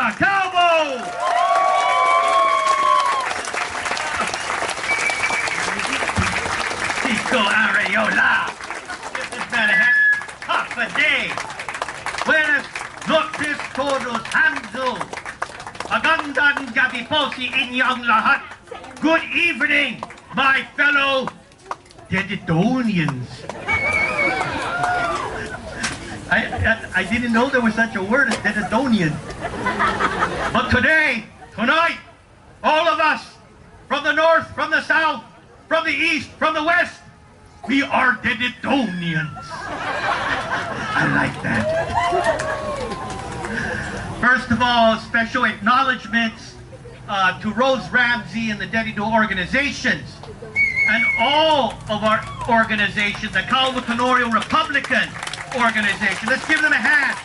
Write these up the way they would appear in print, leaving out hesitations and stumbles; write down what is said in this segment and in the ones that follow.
Areola, Calvo! Chico Areola! Give this man a hand. Half a day. Buenas noches todos hands. Magandang gabi po si inyong lahat. Good evening, my fellow Dedidonians. I didn't know there was such a word as Dedidonian. But tonight, all of us, from the north, from the south, from the east, from the west, we are Dedidonians. I like that. First of all, special acknowledgments to Rose Ramsey and the Dedido organizations and all of our organizations, the Calvo Tenorio Republican organization. Let's give them a hand.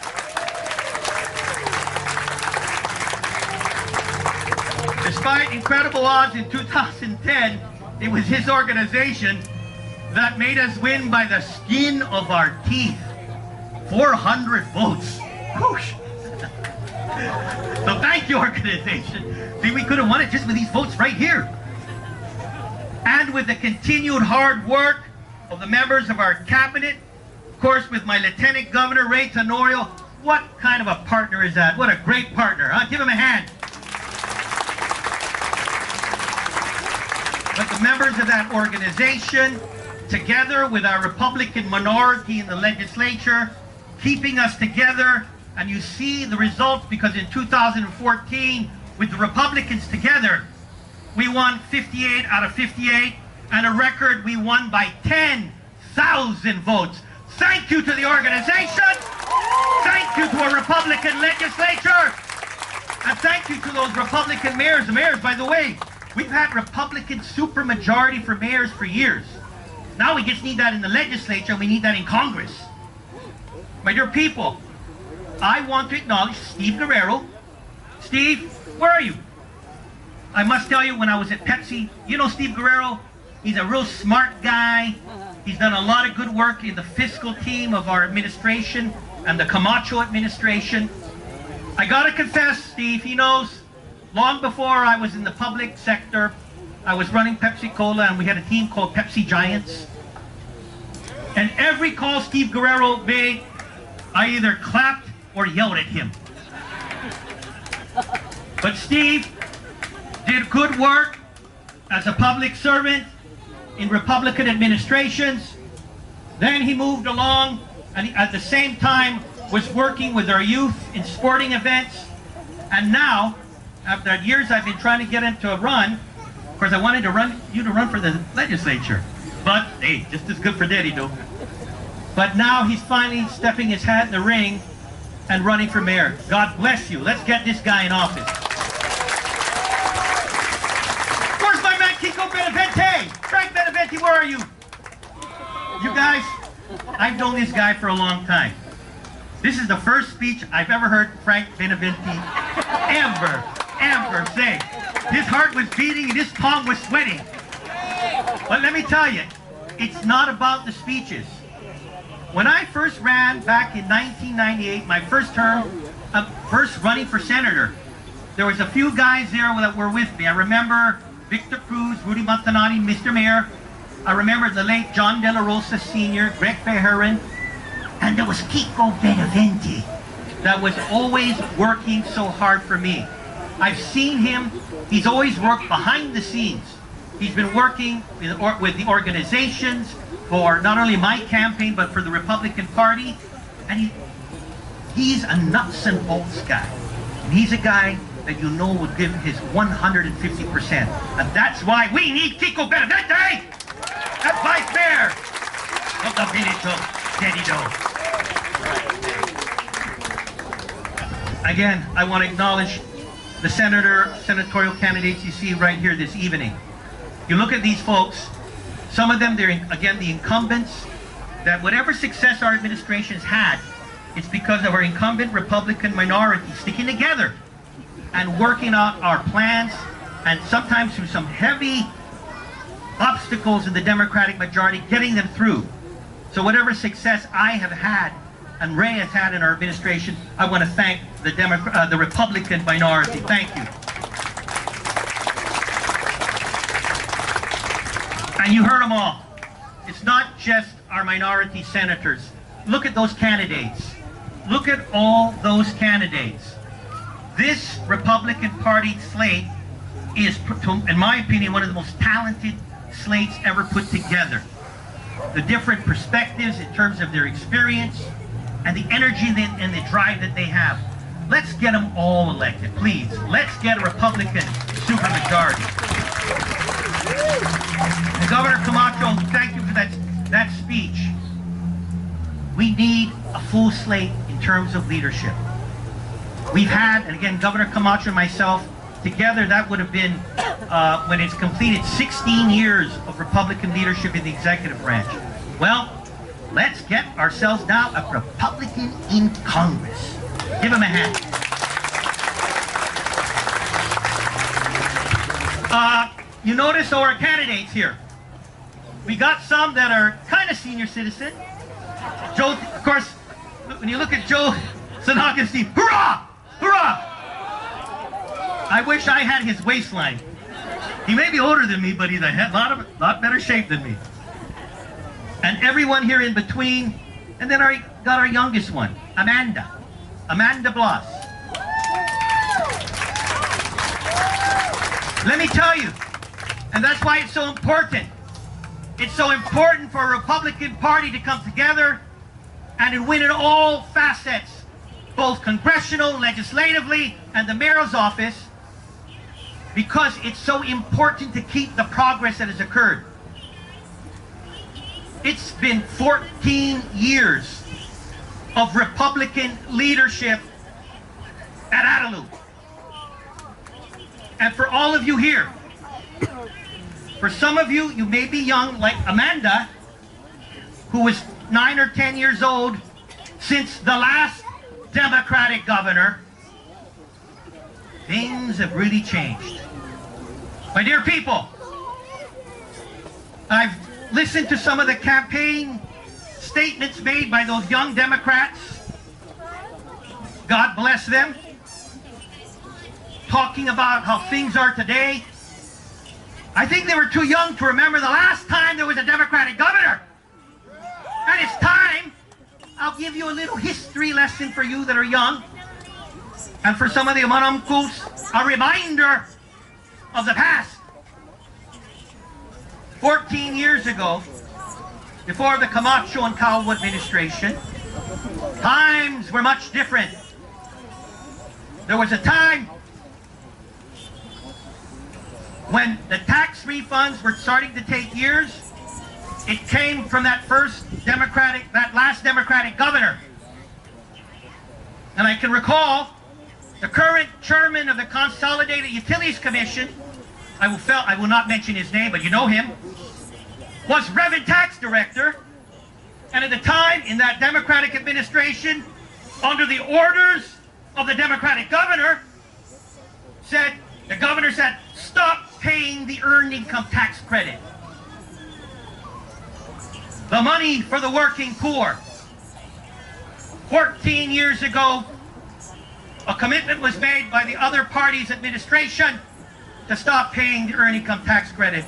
Despite incredible odds in 2010, it was his organization that made us win by the skin of our teeth. 400 votes. Whoosh. So thank you, organization. See, we could have won it just with these votes right here. And with the continued hard work of the members of our cabinet, of course, with my Lieutenant Governor, Ray Tenorio. What kind of a partner is that? What a great partner, huh? Give him a hand. But the members of that organization, together with our Republican minority in the legislature, keeping us together, and you see the results because in 2014, with the Republicans together, we won 58 out of 58, and a record we won by 10,000 votes. Thank you to the organization, thank you to a Republican legislature, and thank you to those Republican mayors. The mayors, by the way, we've had Republican supermajority for mayors for years. Now we just need that in the legislature, and we need that in Congress. My dear people, I want to acknowledge Steve Guerrero. Steve, where are you? I must tell you, when I was at Pepsi, you know Steve Guerrero, he's a real smart guy. He's done a lot of good work in the fiscal team of our administration and the Camacho administration. I gotta confess, Steve, he knows, long before I was in the public sector, I was running Pepsi-Cola, and we had a team called Pepsi Giants. And every call Steve Guerrero made, I either clapped or yelled at him. But Steve did good work as a public servant in Republican administrations. Then he moved along, and he, at the same time, was working with our youth in sporting events. And now, after years I've been trying to get him to run, of course I wanted you to run for the legislature. But, hey, just as good for Daddy, though. But now he's finally stepping his hat in the ring and running for mayor. God bless you. Let's get this guy in office. Where's my man Kiko Benavente? Frank Benavente, where are you? You guys, I've known this guy for a long time. This is the first speech I've ever heard Frank Benavente ever say. His heart was beating and his palm was sweating. But let me tell you, it's not about the speeches. When I first ran back in 1998, my first term, first running for senator, there was a few guys there that were with me. I remember Victor Cruz, Rudy Montanati, Mr. Mayor. I remember the late John De La Rosa Sr., Greg Fejeran, and there was Kiko Benavente that was always working so hard for me. I've seen him, he's always worked behind the scenes. He's been working with the organizations for not only my campaign, but for the Republican Party. And he's a nuts and bolts guy. And he's a guy that you know would give his 150%. And that's why we need Kiko Benavente as Vice Mayor of the village of Dedido. Again, I want to acknowledge the senatorial candidates you see right here this evening. You look at these folks, some of them, they're, again, the incumbents, that whatever success our administration's had, it's because of our incumbent Republican minority sticking together and working out our plans, and sometimes through some heavy obstacles in the Democratic majority, getting them through. So whatever success I have had and Ray has had in our administration, I want to thank the Republican minority. Thank you. And you heard them all. It's not just our minority senators. Look at those candidates. Look at all those candidates. This Republican Party slate is, in my opinion, one of the most talented slates ever put together. The different perspectives in terms of their experience and the energy and the drive that they have. Let's get them all elected, please. Let's get a Republican supermajority. And Governor Camacho, thank you for that speech. We need a full slate in terms of leadership. We've had, and again, Governor Camacho and myself, together that would have been, when it's completed, 16 years of Republican leadership in the executive branch. Well, let's get ourselves now a Republican in Congress. Give him a hand. You notice our candidates here. We got some that are kind of senior citizen. Joe, of course, when you look at Joe San Agustin, hurrah! Hurrah! I wish I had his waistline. He may be older than me, but he's a lot better shape than me. And everyone here in between, and then got our youngest one, Amanda Blas. Let me tell you, and that's why it's so important. It's so important for a Republican Party to come together and to win in all facets, both congressional, legislatively, and the mayor's office, because it's so important to keep the progress that has occurred. It's been 14 years of Republican leadership at Adelaide. And for all of you here, for some of you, you may be young, like Amanda, who was 9 or 10 years old since the last Democratic governor. Things have really changed. My dear people, I've listened to some of the campaign statements made by those young Democrats. God bless them. Talking about how things are today. I think they were too young to remember the last time there was a Democratic governor. And it's time. I'll give you a little history lesson for you that are young. And for some of the manamkus, a reminder of the past. 14 years ago, before the Camacho and Calvo administration, times were much different. There was a time when the tax refunds were starting to take years. It came from that last Democratic governor. And I can recall the current chairman of the Consolidated Utilities Commission, I will not mention his name, but you know him, was Revenue Tax Director. And at the time, in that Democratic administration, under the orders of the Democratic governor, the governor said, stop paying the earned income tax credit. The money for the working poor. 14 years ago, a commitment was made by the other party's administration to stop paying the earned income tax credit.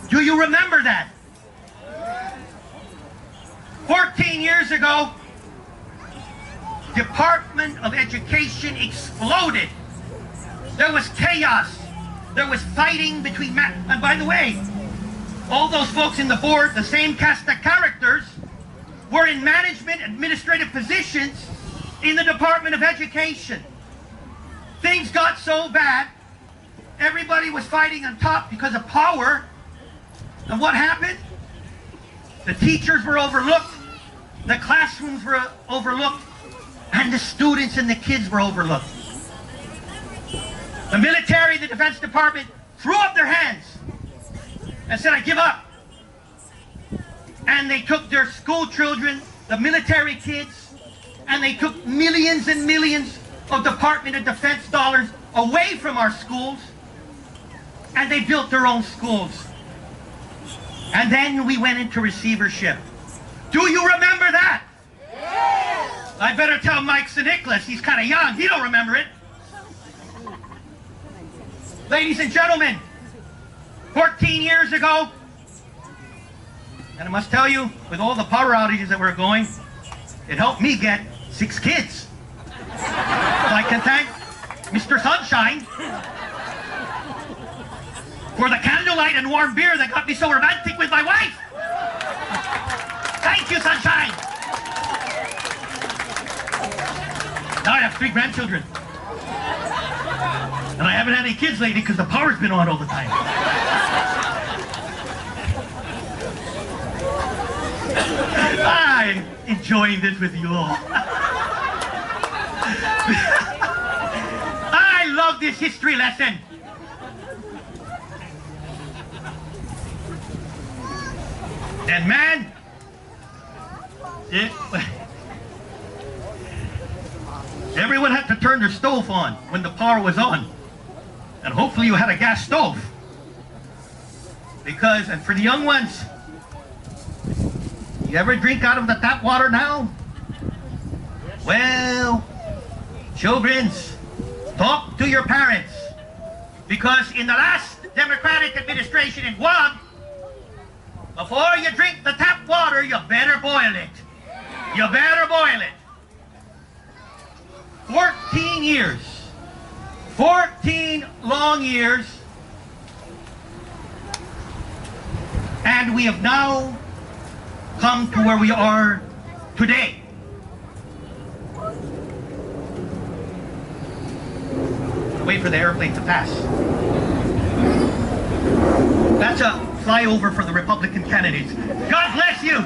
Do you remember that? 14 years ago, Department of Education exploded. There was chaos. There was fighting between and by the way, all those folks in the board, the same cast of characters, were in management, administrative positions in the Department of Education. Things got so bad, everybody was fighting on top because of power. And what happened? The teachers were overlooked, the classrooms were overlooked, and the students and the kids were overlooked. The military, the Defense Department threw up their hands and said, I give up. And they took their school children, the military kids, and they took millions and millions of Department of Defense dollars away from our schools, and they built their own schools. And then we went into receivership. Do you remember that? Yes. I better tell Mike St. Nicholas. He's kind of young. He don't remember it. Ladies and gentlemen, 14 years ago, and I must tell you, with all the power outages that were going, it helped me get 6 kids. So I can thank Mr. Sunshine for the candlelight and warm beer that got me so romantic with my wife. Thank you, Sunshine. Now I have 3 grandchildren. And I haven't had any kids lately because the power's been on all the time. I'm enjoying this with you all. I love this history lesson. And man, everyone had to turn their stove on when the power was on. And hopefully you had a gas stove. Because, and for the young ones, you ever drink out of the tap water now? Well, childrens, talk to your parents. Because in the last Democratic administration in Guam, before you drink the tap water, you better boil it. You better boil it. 14 years. 14 long years. And we have now come to where we are today. Wait for the airplane to pass. That's a flyover for the Republican candidates. God bless you.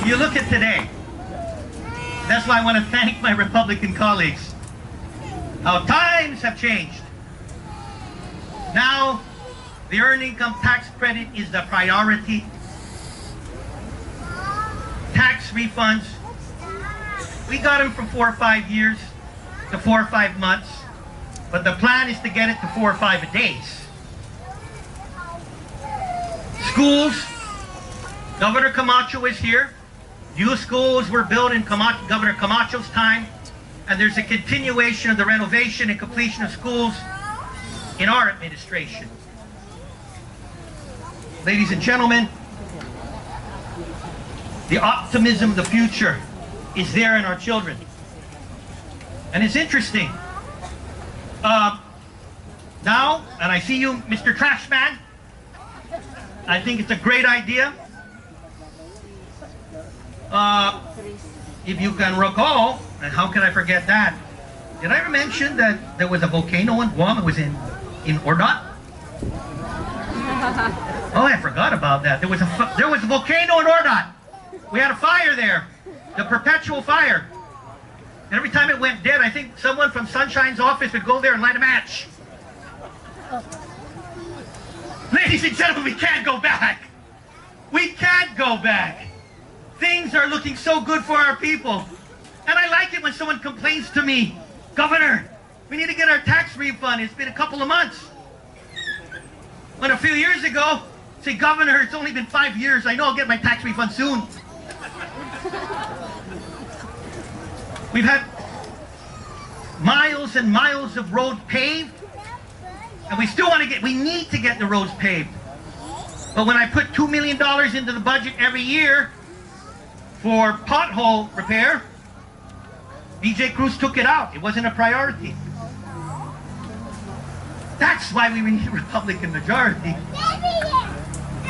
You look at today. That's why I want to thank my Republican colleagues. How times have changed. Now, the earned income tax credit is the priority. Tax refunds, we got them from 4 or 5 years to 4 or 5 months, but the plan is to get it to 4 or 5 days. Schools, Governor Camacho is here. New schools were built in Governor Camacho's time, and there's a continuation of the renovation and completion of schools in our administration. Ladies and gentlemen, the optimism of the future is there in our children. And it's interesting. Now, and I see you, Mr. Trashman, I think it's a great idea. If you can recall, and how can I forget that? Did I ever mention that there was a volcano in Guam? It was in Ordot? Oh, I forgot about that. There was a volcano in Ordot. We had a fire there, the perpetual fire. And every time it went dead, I think someone from Sunshine's office would go there and light a match. Ladies and gentlemen, we can't go back. We can't go back. Things are looking so good for our people. And I like it when someone complains to me, Governor, we need to get our tax refund. It's been a couple of months. When a few years ago, say, Governor, it's only been 5 years. I know I'll get my tax refund soon. We've had miles and miles of road paved, and we still want to we need to get the roads paved. But when I put $2 million into the budget every year for pothole repair, BJ Cruz took it out. It wasn't a priority. That's why we need a Republican majority.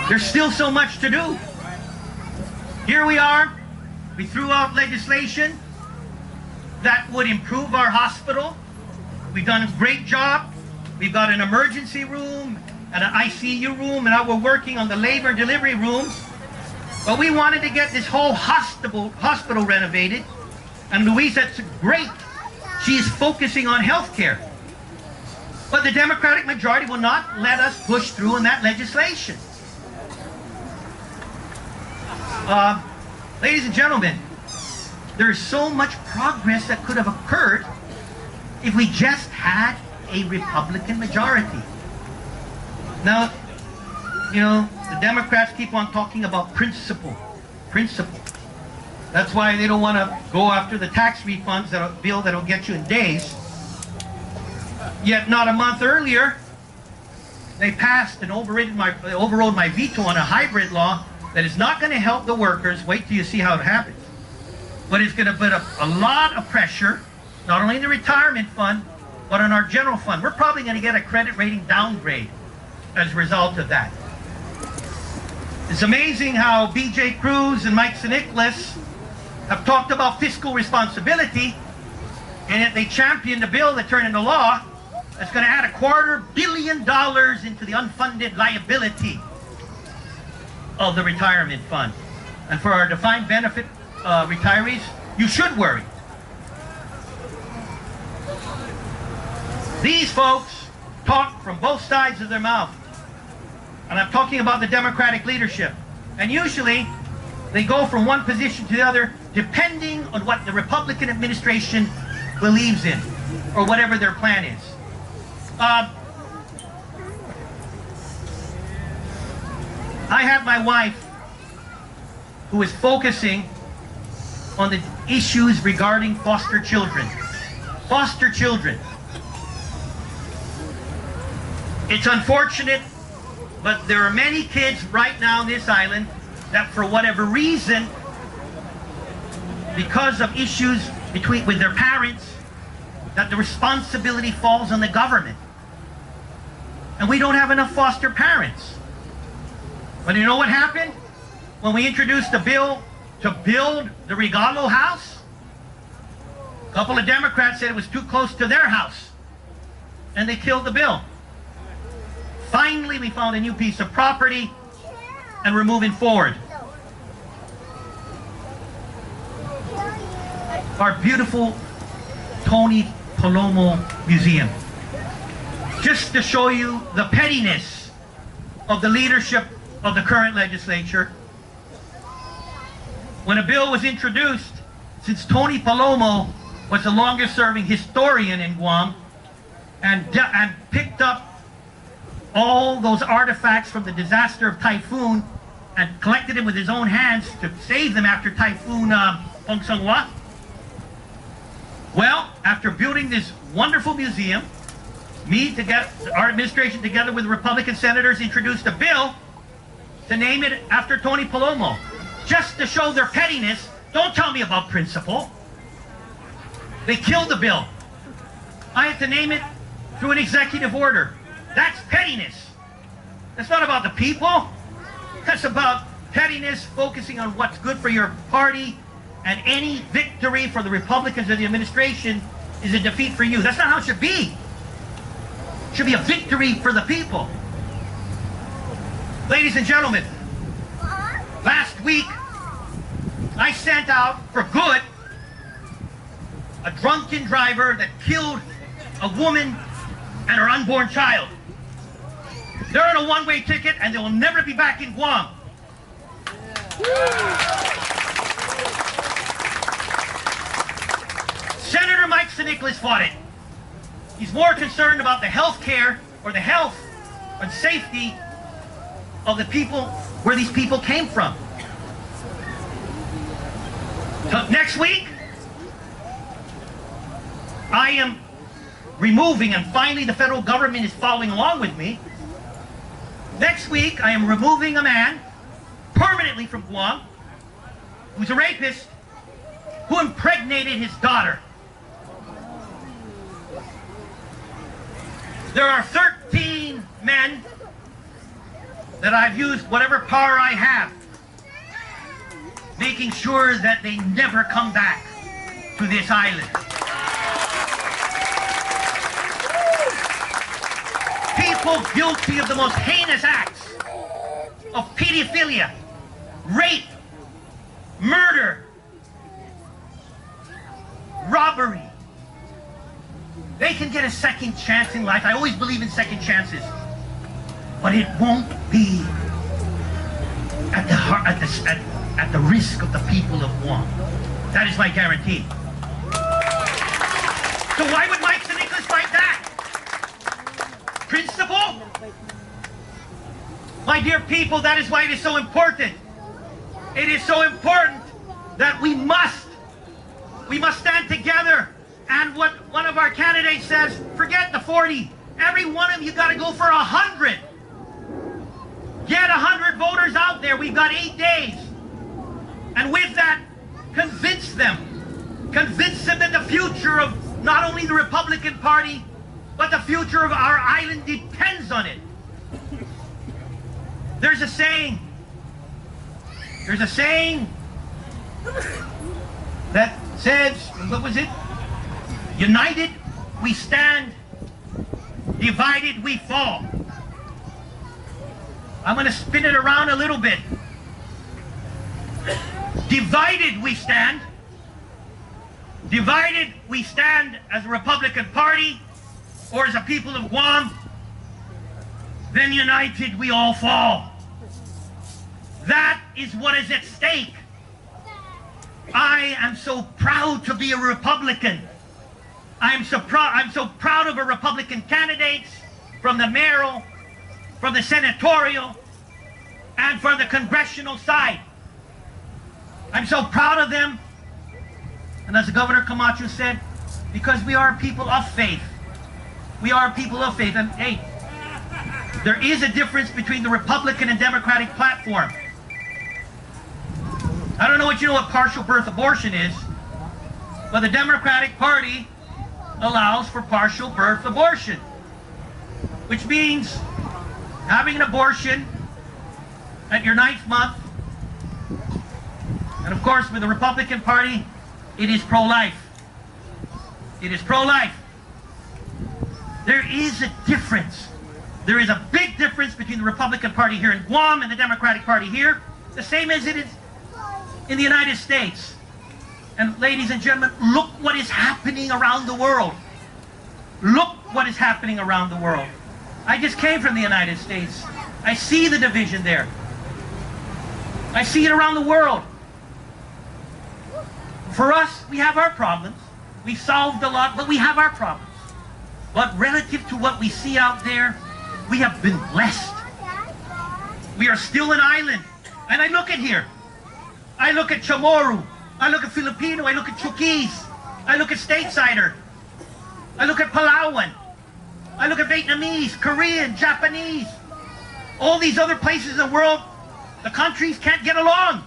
There's still so much to do. Here we are. We threw out legislation that would improve our hospital. We've done a great job. We've got an emergency room and an ICU room, and now we're working on the labor and delivery rooms. But we wanted to get this whole hospital renovated. And Louise, that's great. She's focusing on health care. But the Democratic majority will not let us push through on that legislation. Ladies and gentlemen, there's so much progress that could have occurred if we just had a Republican majority. Now, you know, the Democrats keep on talking about principle. Principle. That's why they don't want to go after the tax refunds, that bill that'll get you in days. Yet not a month earlier, they passed and overrode my veto on a hybrid law that is not going to help the workers. Wait till you see how it happens. But it's going to put a lot of pressure, not only in the retirement fund, but on our general fund. We're probably going to get a credit rating downgrade as a result of that. It's amazing how B.J. Cruz and Mike Nicholas have talked about fiscal responsibility, and yet they championed a bill that turned into law that's going to add $250 million into the unfunded liability of the retirement fund. And for our defined benefit retirees, you should worry. These folks talk from both sides of their mouth. And I'm talking about the Democratic leadership. And usually, they go from one position to the other depending on what the Republican administration believes in, or whatever their plan is. I have my wife who is focusing on the issues regarding foster children. Foster children. It's unfortunate, but there are many kids right now on this island that for whatever reason, because of issues with their parents, that the responsibility falls on the government. And we don't have enough foster parents. But you know what happened? When we introduced a bill to build the Regalo house, a couple of Democrats said it was too close to their house, and they killed the bill. Finally, we found a new piece of property, and we're moving forward. Our beautiful Tony Palomo Museum. Just to show you the pettiness of the leadership of the current legislature. When a bill was introduced, since Tony Palomo was the longest serving historian in Guam and picked up all those artifacts from the disaster of Typhoon and collected them with his own hands to save them after Typhoon Pongsangwa. Well, after building this wonderful museum, our administration together with Republican senators introduced a bill to name it after Tony Palomo. Just to show their pettiness, don't tell me about principle. They killed the bill. I had to name it through an executive order. That's pettiness. That's not about the people. That's about pettiness, focusing on what's good for your party, and any victory for the Republicans or the administration is a defeat for you. That's not how it should be. It should be a victory for the people. Ladies and gentlemen, last week, I sent out for good a drunken driver that killed a woman and her unborn child. They're on a one-way ticket and they will never be back in Guam. Senator Mike Nicholas fought it. He's more concerned about the health care or the health and safety of the people where these people came from. So next week, I am removing, and finally the federal government is following along with me. Next week, I am removing a man permanently from Guam who's a rapist who impregnated his daughter. There are 13 men that I've used whatever power I have, making sure that they never come back to this island. People guilty of the most heinous acts of pedophilia, rape, murder, robbery. They can get a second chance in life. I always believe in second chances. But it won't be at the risk of the people of Guam. That is my guarantee. So why would Mike Nicholas fight that? Principle? My dear people, that is why it is so important. It is so important that we must stand together. And what one of our candidates says, forget the 40. Every one of you got to go for 100. Get 100 voters out there. We've got 8 days. And with that, convince them that the future of not only the Republican Party, but the future of our island depends on it. There's a saying that says, what was it? United we stand, divided we fall. I'm going to spin it around a little bit. Divided we stand. Divided we stand as a Republican Party or as a people of Guam. Then united we all fall. That is what is at stake. I am so proud to be a Republican. I'm so proud of our Republican candidates from the mayoral, from the senatorial, and from the congressional side. I'm so proud of them. And as Governor Camacho said, because we are people of faith. We are people of faith. And hey, there is a difference between the Republican and Democratic platform. I don't know what you know what partial birth abortion is, but the Democratic Party allows for partial birth abortion, which means having an abortion at your 9th month. And of course, with the Republican Party, it is pro-life. It is pro-life. There is a difference. There is a big difference between the Republican Party here in Guam and the Democratic Party here, the same as it is in the United States. And ladies and gentlemen, look what is happening around the world. Look what is happening around the world. I just came from the United States. I see the division there. I see it around the world. For us, we have our problems. We've solved a lot, but we have our problems. But relative to what we see out there, we have been blessed. We are still an island. And I look at here. I look at Chamorro. I look at Filipino. I look at Chukis. I look at Statesider. I look at Palawan. I look at Vietnamese, Korean, Japanese. All these other places in the world, the countries can't get along.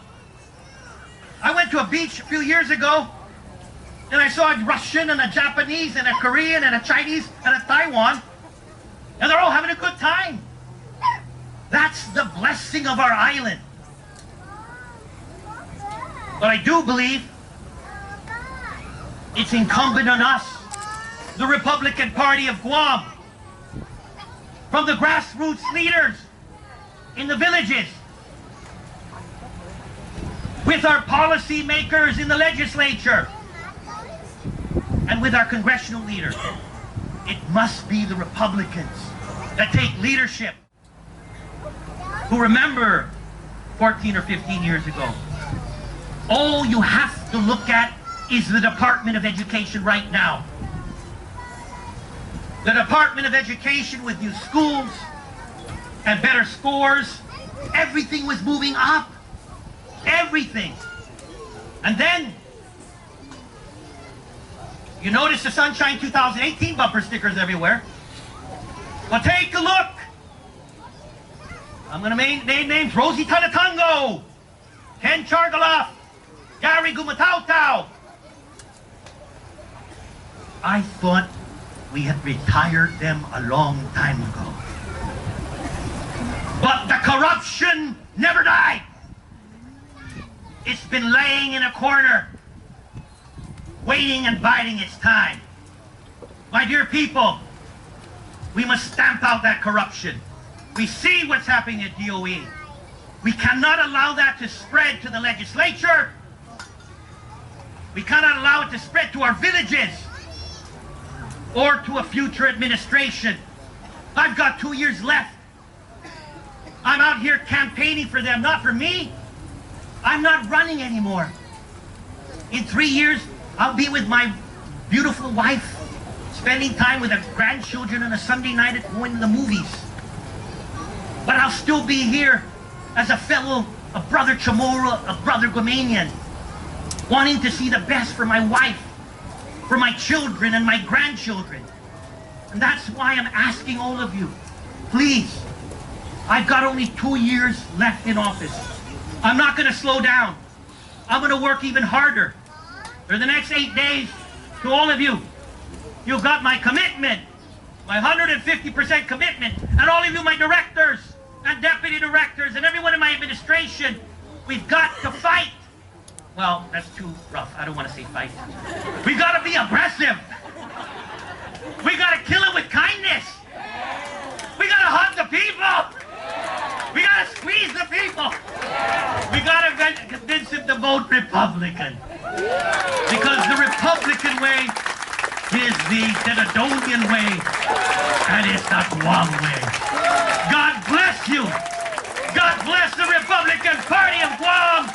I went to a beach a few years ago, and I saw a Russian and a Japanese and a Korean and a Chinese and a Taiwan, and they're all having a good time. That's the blessing of our island. But I do believe it's incumbent on us, the Republican Party of Guam, from the grassroots leaders in the villages, with our policy makers in the legislature, and with our congressional leaders. It must be the Republicans that take leadership, who remember 14 or 15 years ago. All you have to look at is the Department of Education right now. The Department of Education with new schools and better scores. Everything was moving up. Everything. And then, you notice the Sunshine 2018 bumper stickers everywhere. Well, take a look. I'm going to name names. Rosie Tanatango, Ken Chargaloff, Gary Gumatau. I thought we had retired them a long time ago. But the corruption never died. It's been laying in a corner, waiting and biding its time. My dear people, we must stamp out that corruption. We see what's happening at DOE. We cannot allow that to spread to the legislature. We cannot allow it to spread to our villages or to a future administration. I've got 2 years left. I'm out here campaigning for them, not for me. I'm not running anymore. In 3 years, I'll be with my beautiful wife, spending time with our grandchildren on a Sunday night at going to the movies. But I'll still be here as a brother Chamorro, a brother Guamanian, wanting to see the best for my wife, for my children and my grandchildren. And that's why I'm asking all of you, please, I've got only 2 years left in office. I'm not going to slow down. I'm going to work even harder. For the next 8 days, to all of you, you've got my commitment, my 150% commitment, and all of you, my directors and deputy directors and everyone in my administration, we've got to fight. Well, that's too rough. I don't want to say fight. We've got to be aggressive. We got to kill it with kindness. We got to hug the people. We got to squeeze the people. We got to convince them to vote Republican. Because the Republican way is the Tenadonian way, and it's not one way. God bless you. God bless the Republican Party of Guam.